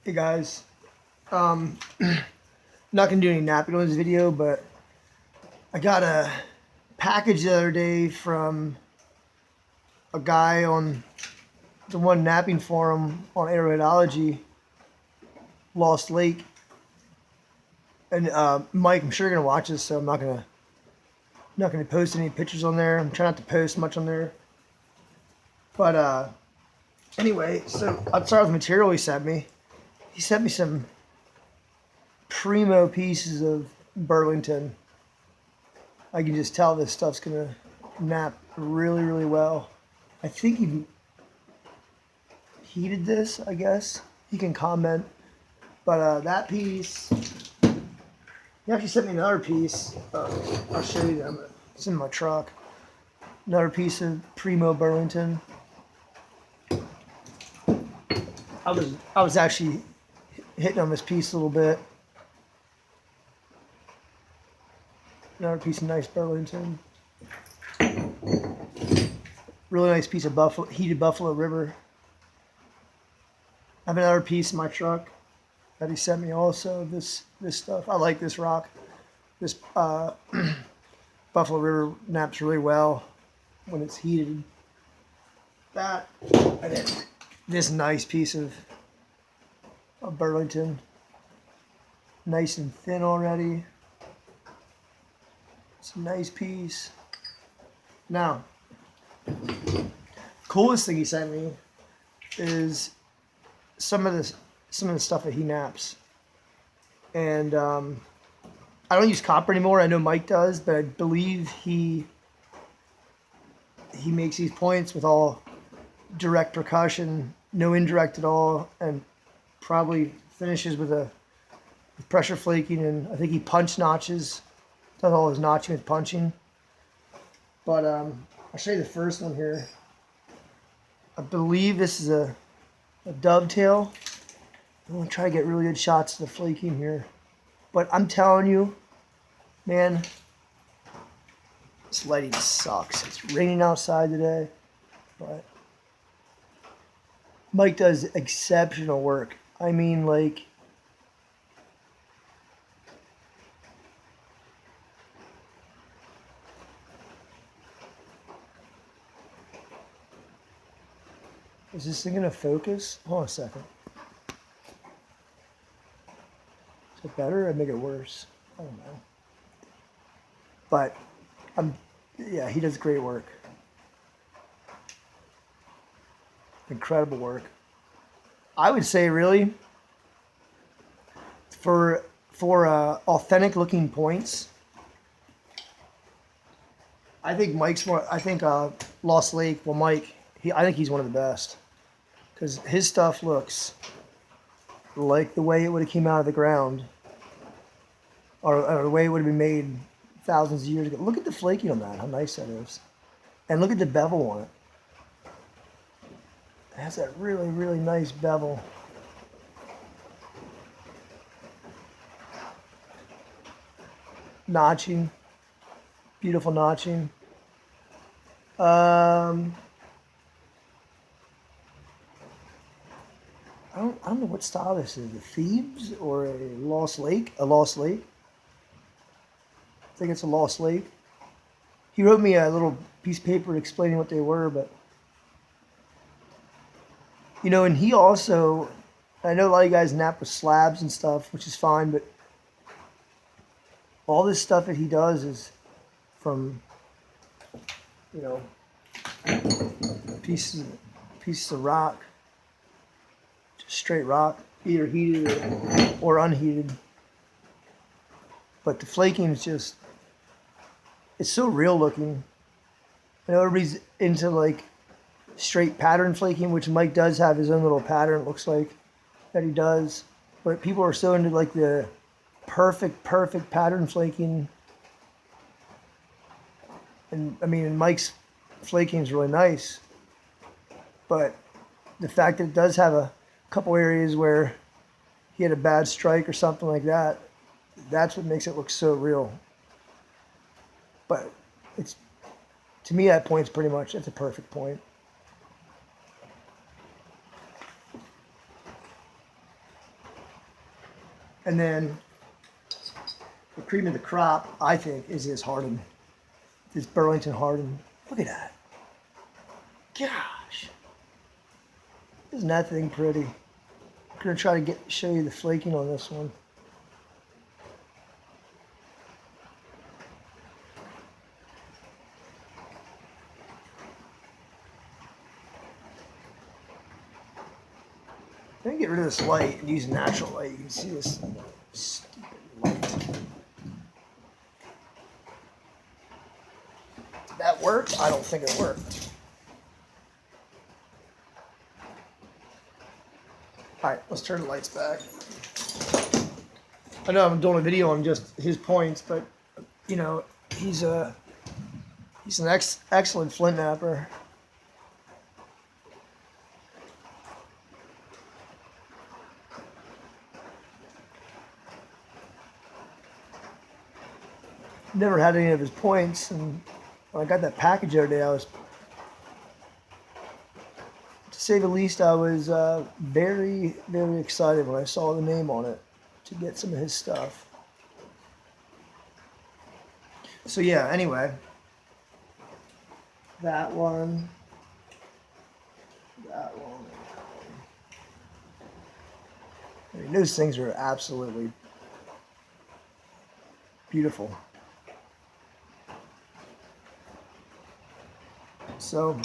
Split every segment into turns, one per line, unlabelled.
Hey guys, um, not gonna do any napping on this video, but I got a package the other day from a guy on the one napping forum on Arrowheadology, Lost Lake. And Mike, I'm sure you're gonna watch this, so I'm not gonna post any pictures on there. I'm trying not to post much on there. But anyway, so I'll start with the material he sent me. He sent me some primo pieces of Burlington. I can just tell this stuff's gonna nap really, really well. I think he heated this, I guess. He can comment. But that piece, he actually sent me another piece. I'll show you them. It's in my truck. Another piece of primo Burlington. I was actually hitting on this piece a little bit. Another piece of nice Burlington. Really nice piece of heated Buffalo River. I have another piece in my truck that he sent me also. This stuff. I like this rock. This Buffalo River naps really well when it's heated. That and then this nice piece of Burlington. Nice and thin already. It's a nice piece. Now, coolest thing he sent me is some of the stuff that he naps. And I don't use copper anymore. I know Mike does, but I believe he makes these points with all direct percussion, no indirect at all, and probably finishes with pressure flaking. And I think he punch notches. Does all his notching with punching. But I'll show you the first one here. I believe this is a dovetail. I'm going to try to get really good shots of the flaking here. But I'm telling you, man, this lighting sucks. It's raining outside today. But Mike does exceptional work. I mean, like, is this thing gonna focus? Hold on a second. Is it better or make it worse? I don't know. But yeah, he does great work. Incredible work. I would say really for authentic looking points, I think Mike's more. I think Lost Lake. Well, Mike. I think he's one of the best because his stuff looks like the way it would have came out of the ground, or the way it would have been made thousands of years ago. Look at the flaking on that. How nice that is, and look at the bevel on it. It has that really, really nice bevel. Notching, beautiful notching. I don't know what style this is. A Thebes or a Lost Lake? A Lost Lake. I think it's a Lost Lake. He wrote me a little piece of paper explaining what they were, but and he also, I know a lot of you guys nap with slabs and stuff, which is fine, but all this stuff that he does is from, pieces of rock, just straight rock, either heated or unheated. But the flaking is just, it's so real looking. I know everybody's into like straight pattern flaking, which Mike does have his own little pattern, it looks like, that he does. But people are so into like the perfect pattern flaking. And I mean, Mike's flaking is really nice. But the fact that it does have a couple areas where he had a bad strike or something like that, that's what makes it look so real. But it's, to me, that point's pretty much, it's a perfect point. And then the cream of the crop, I think, is this hardened. This Burlington hardened. Look at that. Gosh. Isn't that thing pretty? I'm gonna try to show you the flaking on this one. I'm gonna get rid of this light and use natural light. You can see this stupid light. Did that work? I don't think it worked. Alright, let's turn the lights back. I know I'm doing a video on just his points, but you know, he's an excellent flint knapper. Never had any of his points, and when I got that package the other day, I was, to say the least, I was very, very excited when I saw the name on it to get some of his stuff. So yeah, anyway, that one, that one. I mean, those things are absolutely beautiful. So,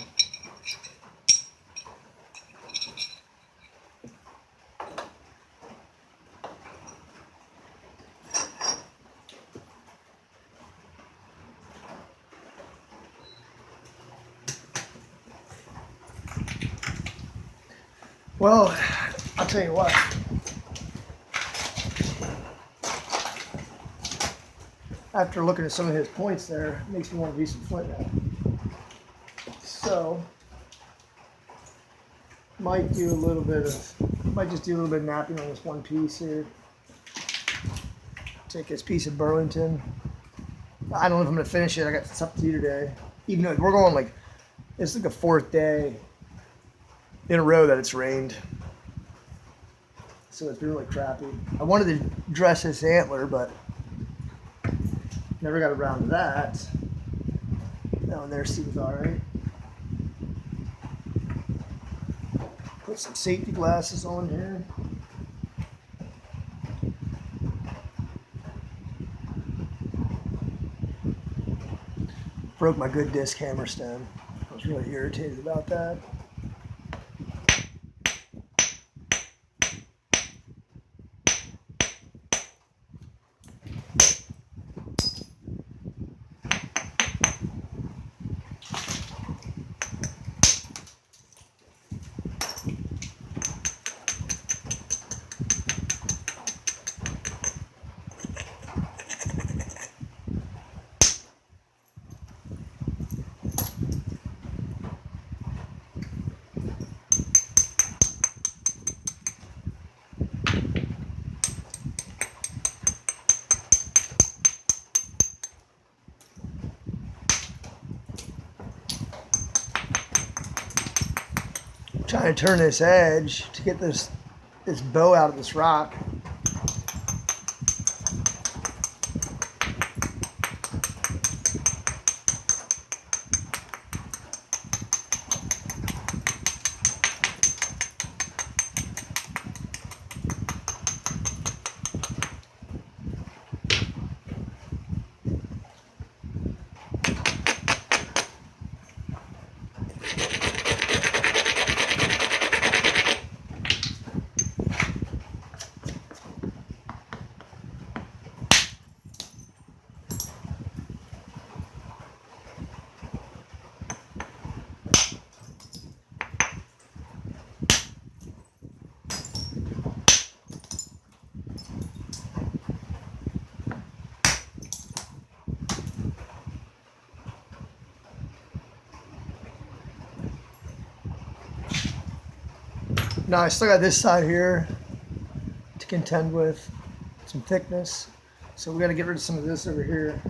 well, I'll tell you what. After looking at some of his points there, it makes me want to do some flint now. So, might just do a little bit of napping on this one piece here. Take this piece of Burlington. I don't know if I'm gonna finish it. I got stuff to do today. Even though we're going like, it's like the 4th day in a row that it's rained. So it's been really crappy. I wanted to dress this antler, but never got around to that. That one there seems alright. Put some safety glasses on here. Broke my good disc hammer stem. I was really irritated about that. Trying to turn this edge to get this bow out of this rock. Now I still got this side here to contend with, some thickness. So we got to get rid of some of this over here.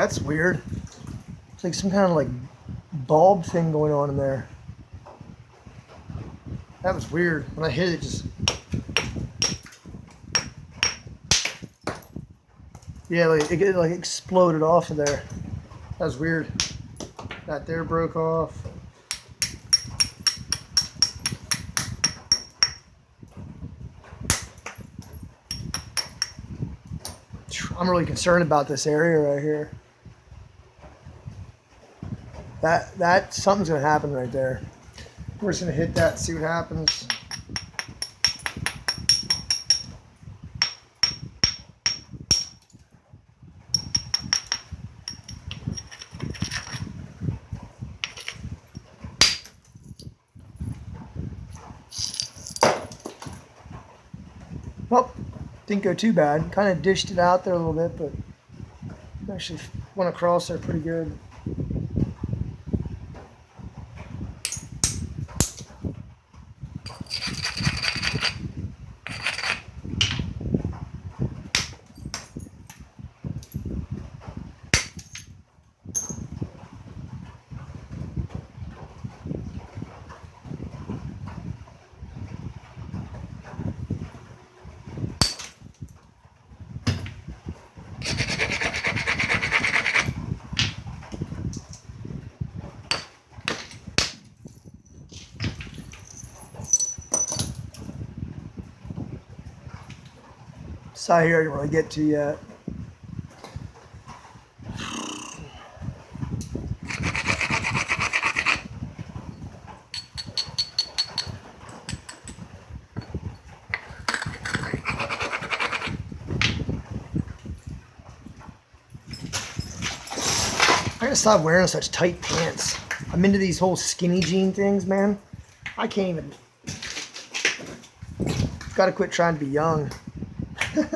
That's weird. It's like some kind of like bulb thing going on in there. That was weird. When I hit it, just... Yeah, like it like exploded off of there. That was weird. That there broke off. I'm really concerned about this area right here. That something's gonna happen right there. We're just gonna hit that and see what happens. Well, didn't go too bad. Kind of dished it out there a little bit, but actually went across there pretty good. Side here I didn't really get to yet. I gotta stop wearing such tight pants. I'm into these whole skinny jean things, man. I can't even. Gotta quit trying to be young. Get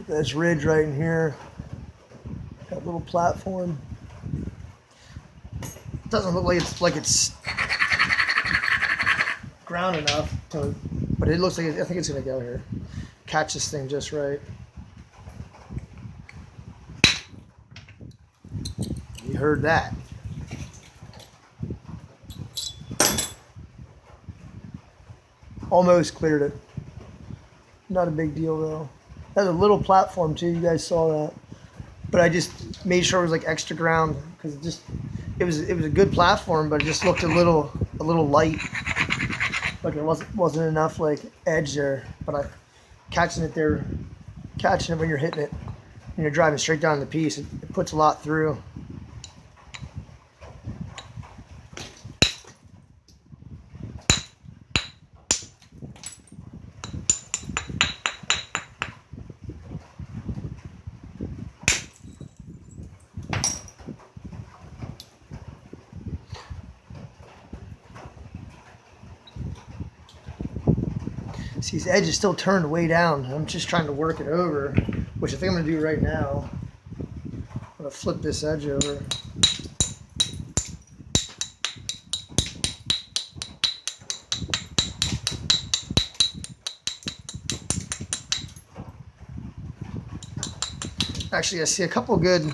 this ridge right in here. Got a little platform. Doesn't look like it's ground enough to, but it looks like I think it's gonna go here. Catch this thing just right. You heard that. Almost cleared it. Not a big deal though. That's a little platform too. You guys saw that, but I just made sure it was like extra ground because it was a good platform, but it just looked a little light. Like it wasn't enough like edge there. But catching it when you're hitting it and you're driving straight down the piece, it puts a lot through. See, this edge is still turned way down. I'm just trying to work it over, which I think I'm going to do right now. I'm going to flip this edge over. Actually, I see a couple good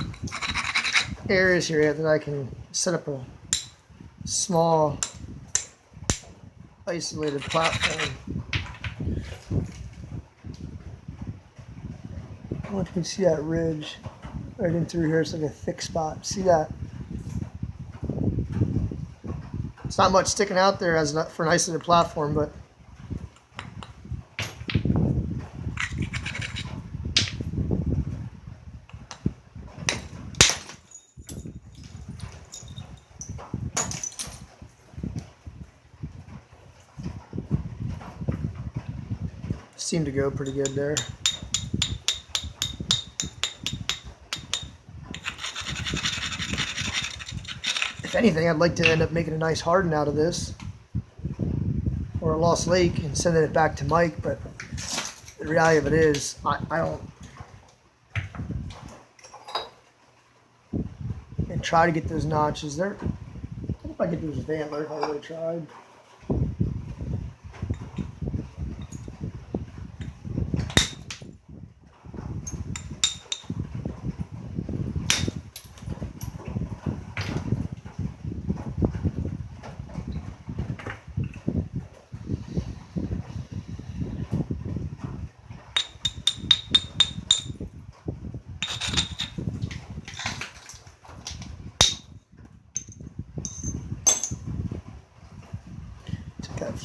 areas here that I can set up a small isolated platform. I don't know if you can see that ridge right in through here. It's like a thick spot. See that? It's not much sticking out there as for an isolated platform, but seemed to go pretty good there. If anything, I'd like to end up making a nice harden out of this, or a lost lake, and sending it back to Mike, but the reality of it is, I don't, and try to get those notches there. I don't know if I get those with antler if I really tried.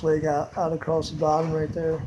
lostlake out across the bottom right there.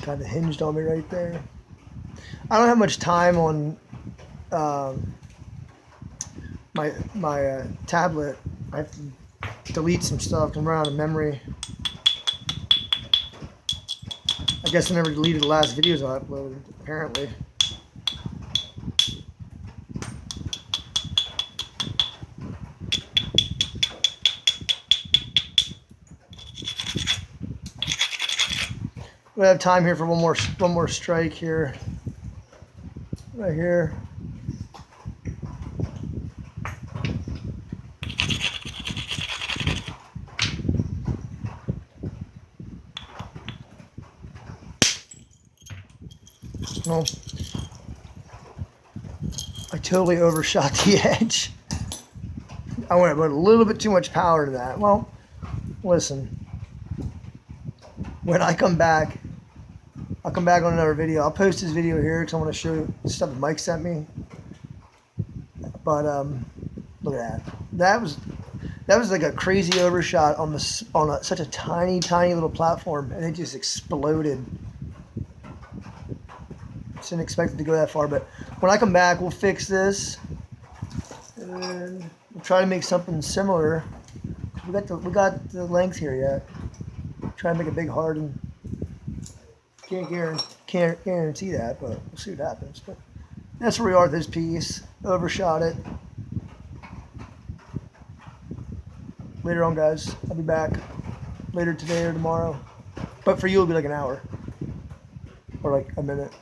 Kind of hinged on me right there. I don't have much time on my tablet. I have to delete some stuff and run out of memory. I guess I never deleted the last videos I uploaded, apparently. We have time here for one more strike here. Right here. Well, I totally overshot the edge. I went a little bit too much power to that. Well, listen. When I come back, I'll come back on another video. I'll post this video here because I want to show you stuff Mike sent me. But look at that. That was like a crazy overshot on such a tiny little platform, and it just exploded. Just didn't expect it to go that far. But when I come back, we'll fix this, and we'll try to make something similar. We got the length here yet. Try to make a big harden. Can't guarantee that, but we'll see what happens. But that's where we are with this piece. Overshot it. Later on, guys. I'll be back later today or tomorrow. But for you, it'll be like an hour or like a minute.